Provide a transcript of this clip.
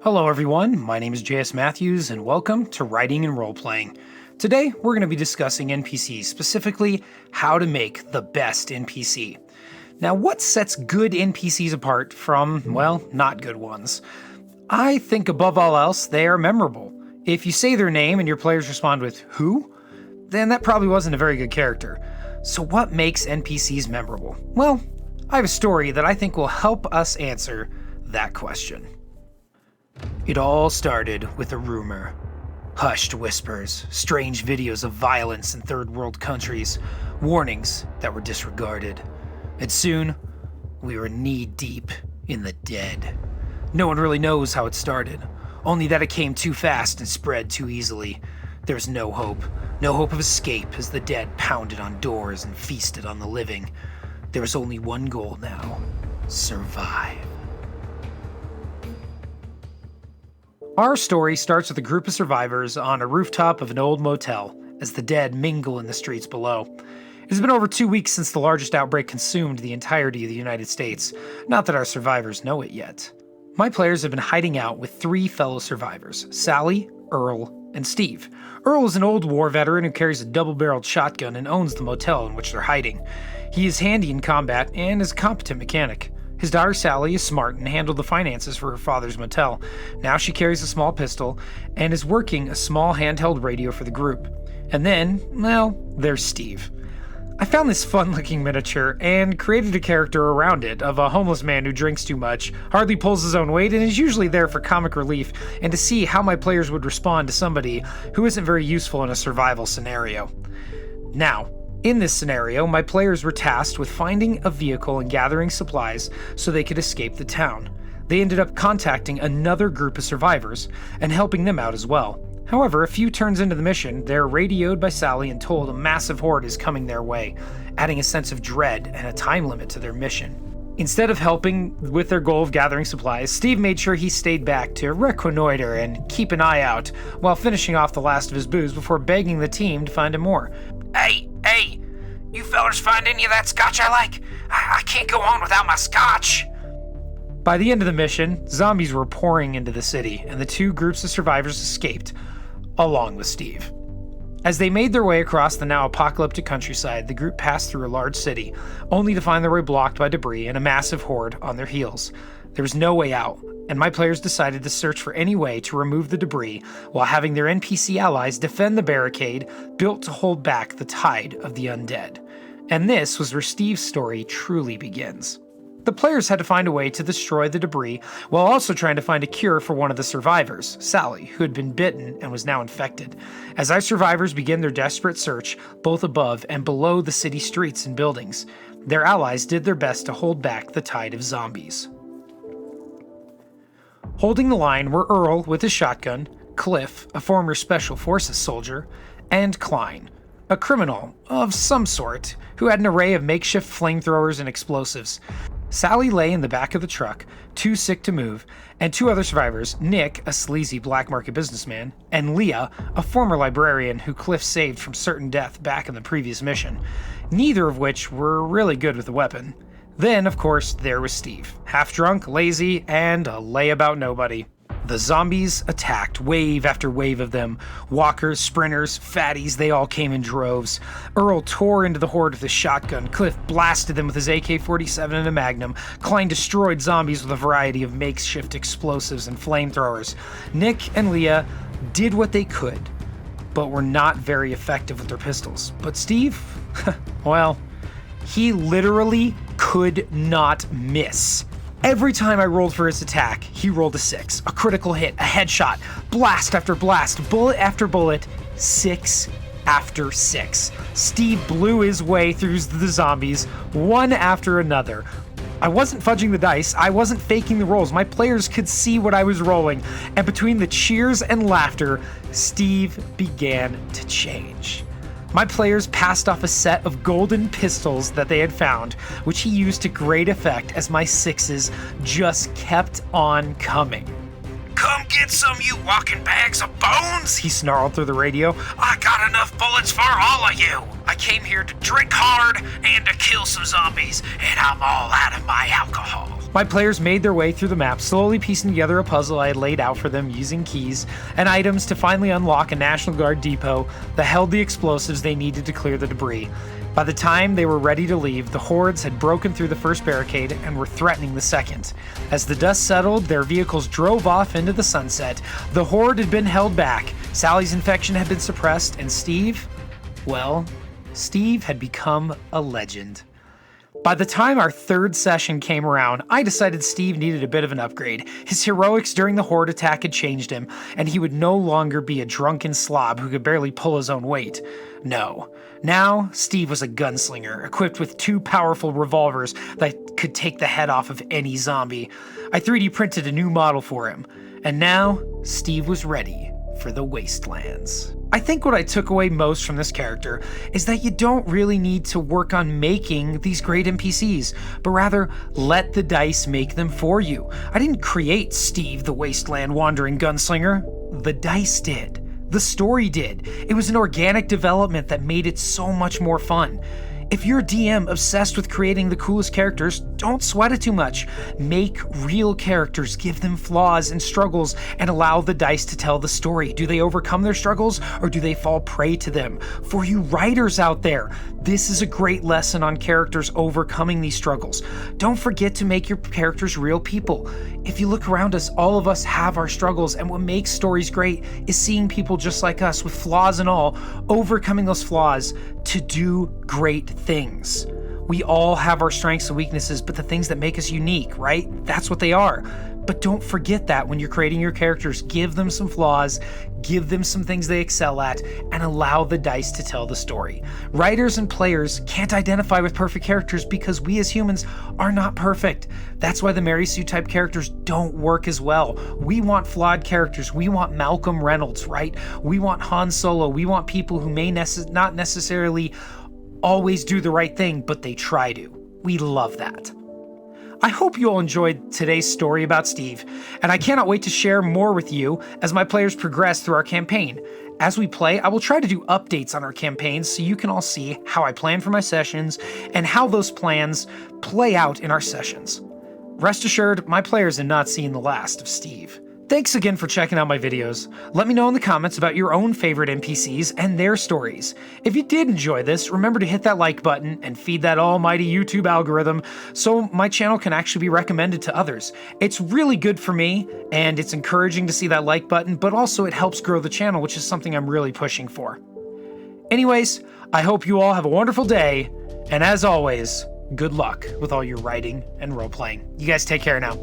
Hello everyone, my name is JS Matthews and welcome to Writing and Roleplaying. Today we're going to be discussing NPCs, specifically how to make the best NPC. Now what sets good NPCs apart from, well, not good ones? I think above all else they are memorable. If you say their name and your players respond with "who?", then that probably wasn't a very good character. So what makes NPCs memorable? Well, I have a story that I think will help us answer that question. It all started with a rumor. Hushed whispers, strange videos of violence in third world countries, warnings that were disregarded. And soon, we were knee-deep in the dead. No one really knows how it started, only that it came too fast and spread too easily. There was no hope of escape as the dead pounded on doors and feasted on the living. There was only one goal now: survive. Our story starts with a group of survivors on a rooftop of an old motel, as the dead mingle in the streets below. It has been over 2 weeks since the largest outbreak consumed the entirety of the United States, not that our survivors know it yet. My players have been hiding out with 3 fellow survivors, Sally, Earl, and Steve. Earl is an old war veteran who carries a double-barreled shotgun and owns the motel in which they're hiding. He is handy in combat and is a competent mechanic. His daughter Sally is smart and handled the finances for her father's motel. Now she carries a small pistol and is working a small handheld radio for the group. And then, well, there's Steve. I found this fun-looking miniature and created a character around it of a homeless man who drinks too much, hardly pulls his own weight, and is usually there for comic relief and to see how my players would respond to somebody who isn't very useful in a survival scenario. Now, in this scenario, my players were tasked with finding a vehicle and gathering supplies so they could escape the town. They ended up contacting another group of survivors and helping them out as well. However, a few turns into the mission, they're radioed by Sally and told a massive horde is coming their way, adding a sense of dread and a time limit to their mission. Instead of helping with their goal of gathering supplies, Steve made sure he stayed back to reconnoiter and keep an eye out while finishing off the last of his booze before begging the team to find him more. Hey, you fellers find any of that scotch I like? I can't go on without my scotch. By the end of the mission, zombies were pouring into the city, and the 2 groups of survivors escaped, along with Steve. As they made their way across the now apocalyptic countryside, the group passed through a large city, only to find their way blocked by debris and a massive horde on their heels. There was no way out, and my players decided to search for any way to remove the debris while having their NPC allies defend the barricade built to hold back the tide of the undead. And this was where Steve's story truly begins. The players had to find a way to destroy the debris while also trying to find a cure for one of the survivors, Sally, who had been bitten and was now infected. As our survivors began their desperate search, both above and below the city streets and buildings, their allies did their best to hold back the tide of zombies. Holding the line were Earl with his shotgun, Cliff, a former Special Forces soldier, and Klein, a criminal of some sort who had an array of makeshift flamethrowers and explosives. Sally lay in the back of the truck, too sick to move, and 2 other survivors, Nick, a sleazy black market businessman, and Leah, a former librarian who Cliff saved from certain death back in the previous mission, neither of which were really good with a weapon. Then, of course, there was Steve, half-drunk, lazy, and a layabout nobody. The zombies attacked, wave after wave of them. Walkers, sprinters, fatties, they all came in droves. Earl tore into the horde with his shotgun. Cliff blasted them with his AK-47 and a Magnum. Klein destroyed zombies with a variety of makeshift explosives and flamethrowers. Nick and Leah did what they could, but were not very effective with their pistols. But Steve, well, he literally could not miss. Every time I rolled for his attack, he rolled a 6. A critical hit, a headshot, blast after blast, bullet after bullet, 6 after 6. Steve blew his way through the zombies, one after another. I wasn't fudging the dice, I wasn't faking the rolls. My players could see what I was rolling, and between the cheers and laughter, Steve began to change. My players passed off a set of golden pistols that they had found, which he used to great effect as my 6s just kept on coming. Come get some, you walking bags of bones, he snarled through the radio. I got enough bullets for all of you. I came here to drink hard and to kill some zombies, and I'm all out of my alcohol. My players made their way through the map, slowly piecing together a puzzle I had laid out for them using keys and items to finally unlock a National Guard depot that held the explosives they needed to clear the debris. By the time they were ready to leave, the hordes had broken through the first barricade and were threatening the second. As the dust settled, their vehicles drove off into the sunset. The horde had been held back, Sally's infection had been suppressed, and Steve, well, Steve had become a legend. By the time our third session came around, I decided Steve needed a bit of an upgrade. His heroics during the horde attack had changed him, and he would no longer be a drunken slob who could barely pull his own weight. No. Now, Steve was a gunslinger, equipped with 2 powerful revolvers that could take the head off of any zombie. I 3D printed a new model for him, and now, Steve was ready for the wastelands. I think what I took away most from this character is that you don't really need to work on making these great NPCs, but rather let the dice make them for you. I didn't create Steve the Wasteland Wandering Gunslinger. The dice did. The story did. It was an organic development that made it so much more fun. If you're a DM obsessed with creating the coolest characters, don't sweat it too much. Make real characters, give them flaws and struggles, and allow the dice to tell the story. Do they overcome their struggles, or do they fall prey to them? For you writers out there, this is a great lesson on characters overcoming these struggles. Don't forget to make your characters real people. If you look around us, all of us have our struggles, and what makes stories great is seeing people just like us, with flaws and all, overcoming those flaws to do great things. We all have our strengths and weaknesses, but the things that make us unique, right? That's what they are. But don't forget that when you're creating your characters. Give them some flaws, give them some things they excel at, and allow the dice to tell the story. Writers and players can't identify with perfect characters because we as humans are not perfect. That's why the Mary Sue type characters don't work as well. We want flawed characters. We want Malcolm Reynolds, right? We want Han Solo. We want people who may not necessarily always do the right thing, but they try to. We love that. I hope you all enjoyed today's story about Steve, and I cannot wait to share more with you as my players progress through our campaign. As we play, I will try to do updates on our campaigns so you can all see how I plan for my sessions and how those plans play out in our sessions. Rest assured, my players have not seen the last of Steve. Thanks again for checking out my videos. Let me know in the comments about your own favorite NPCs and their stories. If you did enjoy this, remember to hit that like button and feed that almighty YouTube algorithm so my channel can actually be recommended to others. It's really good for me, and it's encouraging to see that like button, but also it helps grow the channel, which is something I'm really pushing for. Anyways, I hope you all have a wonderful day, and as always, good luck with all your writing and role-playing. You guys take care now.